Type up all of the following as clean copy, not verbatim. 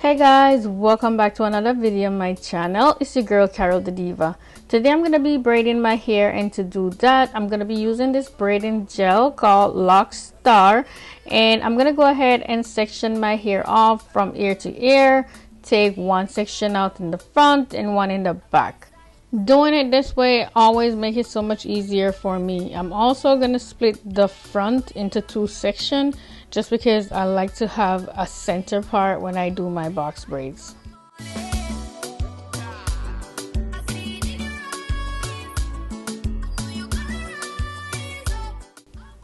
Hey guys, welcome back to another video on my channel. It's your girl Karrill DaDiva. Today I'm going to be braiding my hair, and to do that I'm going to be using this braiding gel called Lock Star, and I'm going to go ahead and section my hair off from ear to ear. Take one section out in the front and one in the back. Doing it this way always makes it so much easier for me. I'm also going to split the front into two sections just because I like to have a center part when I do my box braids.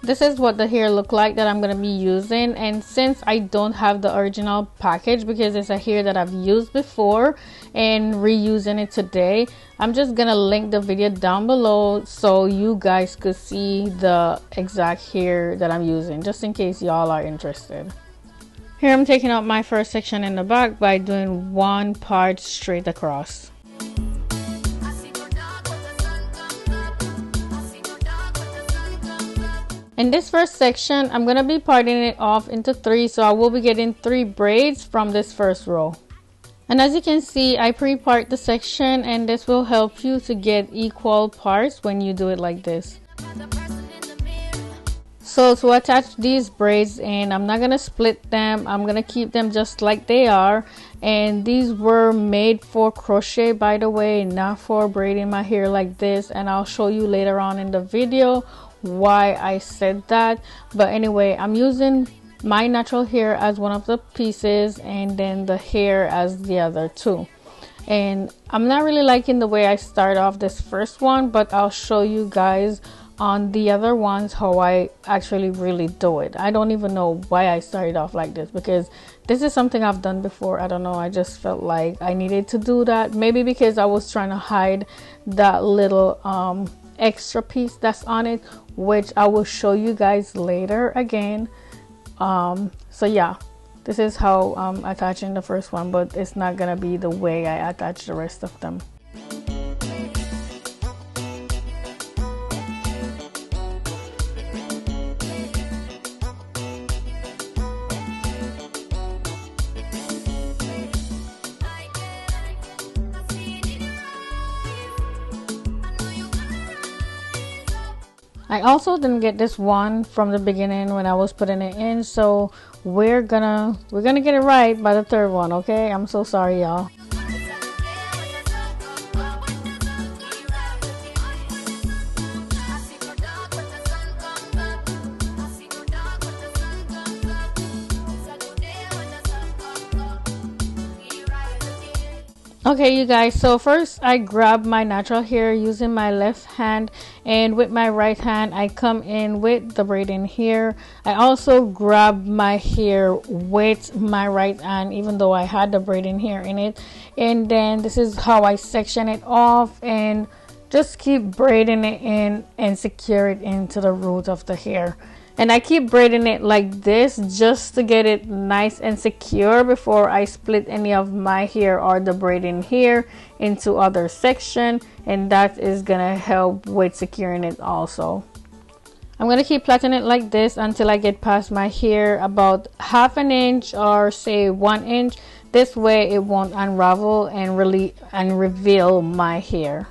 This is what the hair look like that I'm going to be using, and since I don't have the original package because it's a hair that I've used before and reusing it today, I'm just going to link the video down below so you guys could see the exact hair that I'm using, just in case y'all are interested. Here I'm taking out my first section in the back by doing one part straight across. In this first section, I'm going to be parting it off into three, so I will be getting 3 braids from this first row. And as you can see, I pre-part the section, and this will help you to get equal parts when you do it like this. So to attach these braids in, I'm not going to split them. I'm going to keep them just like they are. And these were made for crochet, by the way, not for braiding my hair like this. And I'll show you later on in the video why I said that. But anyway, I'm using my natural hair as one of the pieces and then the hair as the other two. And I'm not really liking the way I start off this first one, but I'll show you guys on the other ones how I actually really do it. I don't even know why I started off like this, because this is something I've done before. I don't know, I just felt like I needed to do that. Maybe because I was trying to hide that little extra piece that's on it, which I will show you guys later again. So yeah, this is how I'm attaching the first one, but it's not gonna be the way I attach the rest of them. I also didn't get this one from the beginning when I was putting it in, so we're gonna get it right by the third one, okay? I'm so sorry, y'all. Okay, you guys, so first I grab my natural hair using my left hand, and with my right hand I come in with the braiding hair. I also grab my hair with my right hand even though I had the braiding hair in it, and then this is how I section it off and just keep braiding it in and secure it into the root of the hair. And I keep braiding it like this just to get it nice and secure before I split any of my hair or the braiding hair into other section, and that is gonna help with securing it also. I'm gonna keep plaiting it like this until I get past my hair about ½ an inch or say 1 inch. This way it won't unravel and reveal my hair.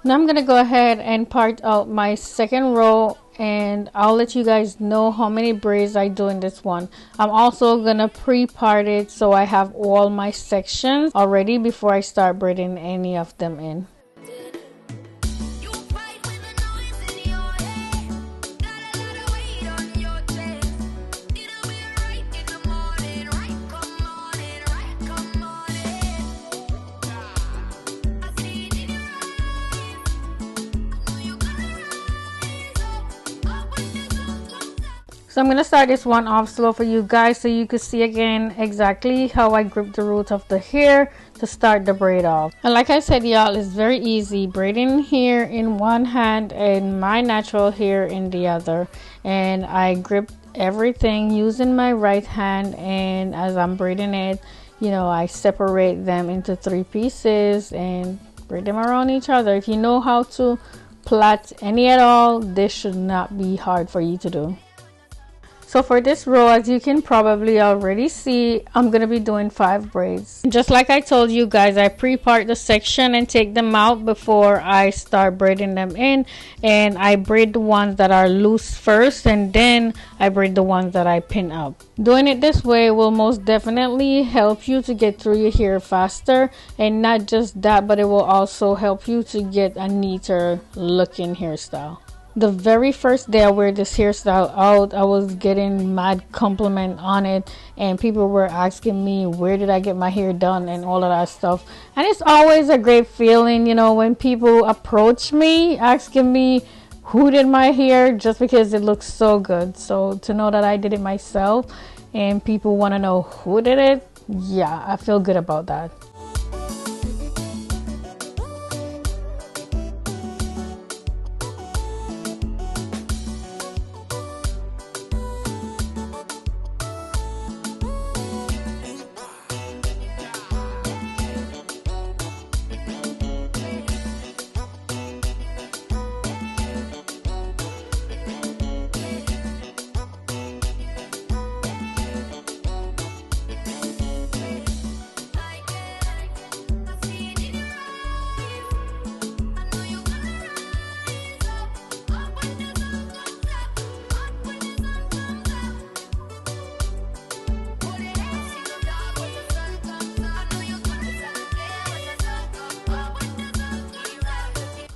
Now I'm gonna go ahead and part out my second row, and I'll let you guys know how many braids I do in this one. I'm also gonna pre-part it so I have all my sections already before I start braiding any of them in. So I'm going to start this one off slow for you guys so you can see again exactly how I grip the roots of the hair to start the braid off. And like I said, y'all, it's very easy. Braiding hair in one hand and my natural hair in the other. And I grip everything using my right hand, and as I'm braiding it, you know, I separate them into 3 pieces and braid them around each other. If you know how to plait any at all, this should not be hard for you to do. So for this row, as you can probably already see, I'm going to be doing 5 braids. Just like I told you guys, I pre-part the section and take them out before I start braiding them in. And I braid the ones that are loose first, and then I braid the ones that I pin up. Doing it this way will most definitely help you to get through your hair faster. And not just that, but it will also help you to get a neater looking hairstyle. The very first day I wear this hairstyle out, I was getting mad compliment on it, and people were asking me where did I get my hair done and all of that stuff. And it's always a great feeling, you know, when people approach me asking me who did my hair, just because it looks so good. So to know that I did it myself and people want to know who did it, yeah, I feel good about that.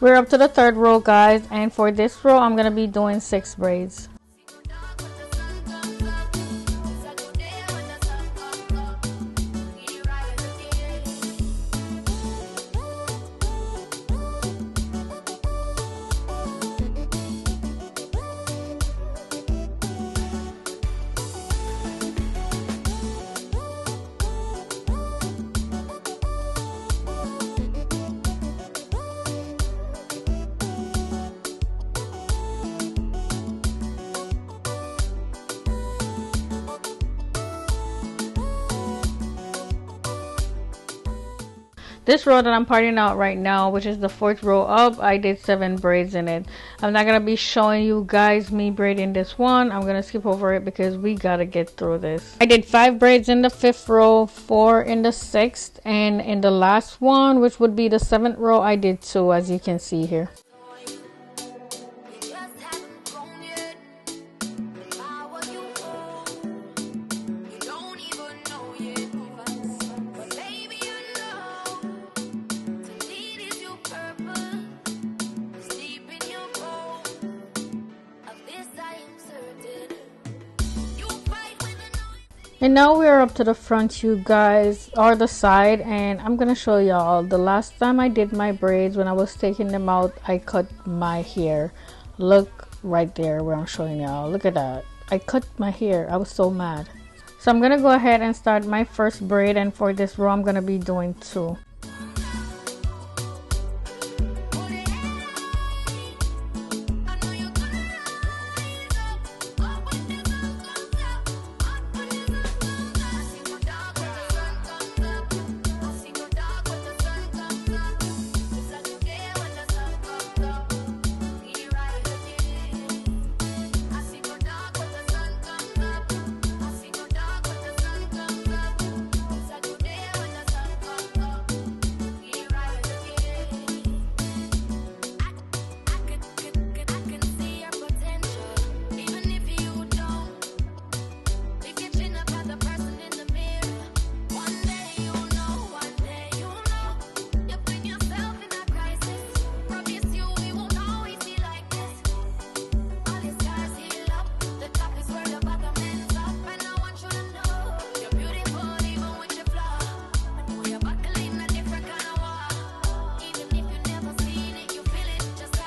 We're up to the 3rd row, guys, and for this row I'm gonna be doing 6 braids. This row that I'm parting out right now, which is the 4th row up, I did 7 braids in it. I'm not going to be showing you guys me braiding this one. I'm going to skip over it because we got to get through this. I did 5 braids in the 5th row, 4 in the 6th, and in the last one, which would be the 7th row, I did 2, as you can see here. And now we're up to the front, you guys, or the side, and I'm gonna show y'all. The last time I did my braids, when I was taking them out, I cut my hair. Look right there where I'm showing y'all. Look at that. I cut my hair. I was so mad. So I'm gonna go ahead and start my first braid, and for this row I'm gonna be doing 2.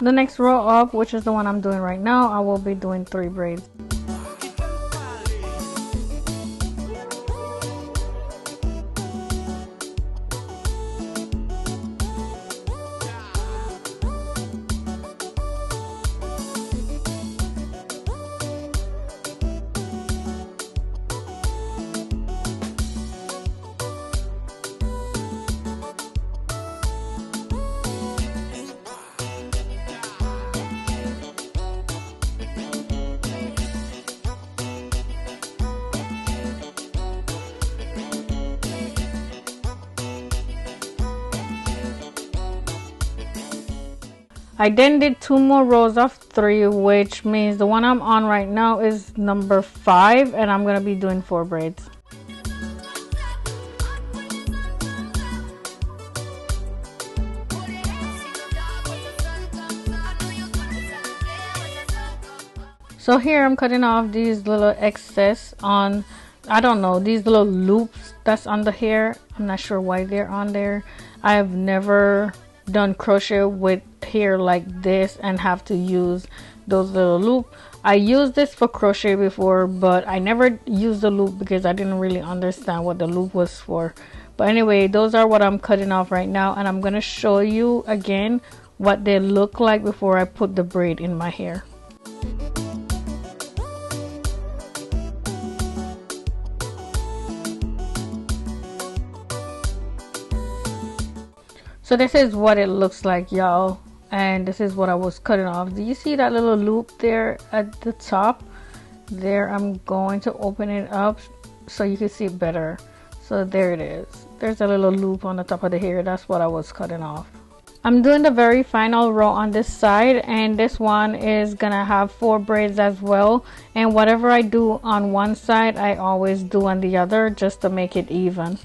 The next row up, which is the one I'm doing right now, I will be doing 3 braids. I then did 2 more rows of 3, which means the one I'm on right now is number 5, and I'm gonna be doing 4 braids. So here I'm cutting off these little excess on, I don't know, these little loops that's on the hair. I'm not sure why they're on there. I have never done crochet with hair like this and have to use those little loops. I used this for crochet before, but I never used the loop because I didn't really understand what the loop was for. But anyway, those are what I'm cutting off right now, and I'm gonna show you again what they look like before I put the braid in my hair. So this is what it looks like, y'all, and this is what I was cutting off. Do you see that little loop there at the top? There, I'm going to open it up so you can see it better. So there it is. There's a little loop on the top of the hair. That's what I was cutting off. I'm doing the very final row on this side, and this one is gonna have 4 braids as well. And whatever I do on one side, I always do on the other just to make it even.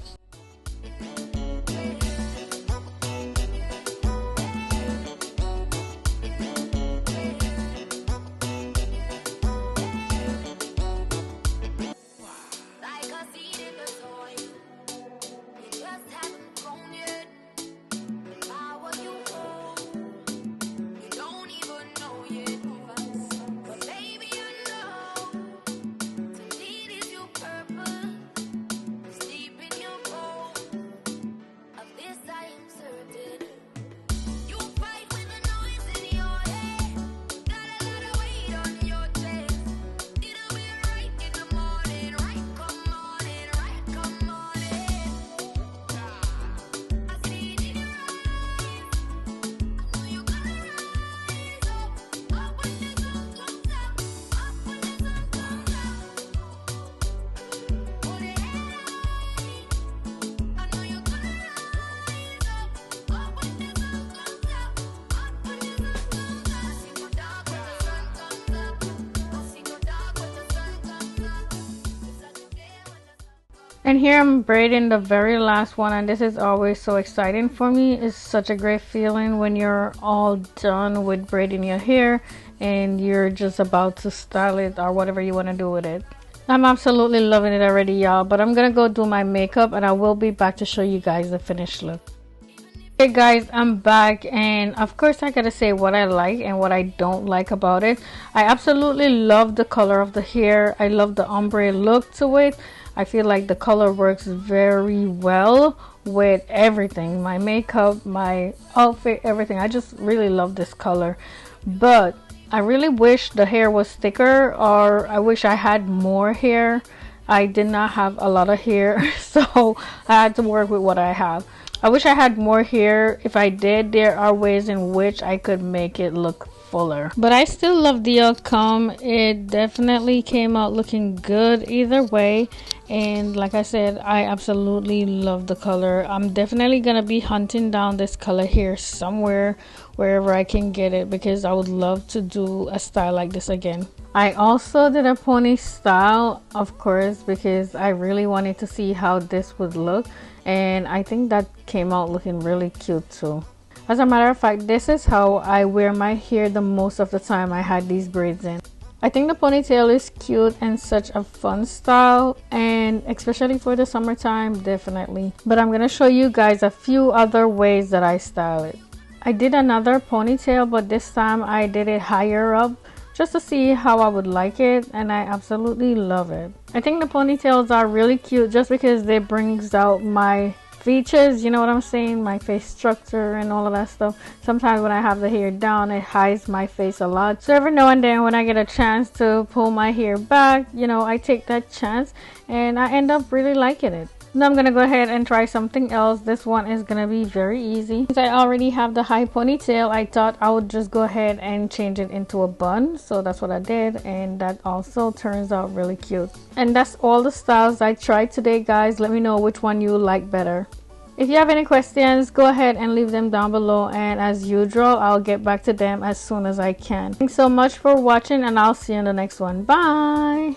And here I'm braiding the very last one, and this is always so exciting for me. It's such a great feeling when you're all done with braiding your hair and you're just about to style it or whatever you want to do with it. I'm absolutely loving it already, y'all, but I'm gonna go do my makeup and I will be back to show you guys the finished look. Hey guys, I'm back, and of course I gotta say what I like and what I don't like about it. I absolutely love the color of the hair. I love the ombre look to it. I feel like the color works very well with everything, my makeup, my outfit, everything. I just really love this color, but I really wish the hair was thicker, or I wish I had more hair. I did not have a lot of hair, so I had to work with what I have. I wish I had more hair. If I did, there are ways in which I could make it look fuller, but I still love the outcome. It definitely came out looking good either way, and like I said, I absolutely love the color. I'm definitely gonna be hunting down this color here somewhere, wherever I can get it, because I would love to do a style like this again. I also did a pony style, of course, because I really wanted to see how this would look, and I think that came out looking really cute too. As a matter of fact, this is how I wear my hair the most of the time I had these braids in. I think the ponytail is cute and such a fun style, and especially for the summertime, definitely. But I'm gonna show you guys a few other ways that I style it. I did another ponytail, but this time I did it higher up just to see how I would like it, and I absolutely love it. I think the ponytails are really cute just because they brings out my features, you know what I'm saying, my face structure and all of that stuff. Sometimes when I have the hair down, it hides my face a lot, so every now and then when I get a chance to pull my hair back, you know, I take that chance and I end up really liking it. Now I'm gonna go ahead and try something else. This one is gonna be very easy. Since I already have the high ponytail, I thought I would just go ahead and change it into a bun. So that's what I did, and that also turns out really cute. And that's all the styles I tried today, guys. Let me know which one you like better. If you have any questions, go ahead and leave them down below, and as usual, I'll get back to them as soon as I can. Thanks so much for watching, and I'll see you in the next one. Bye.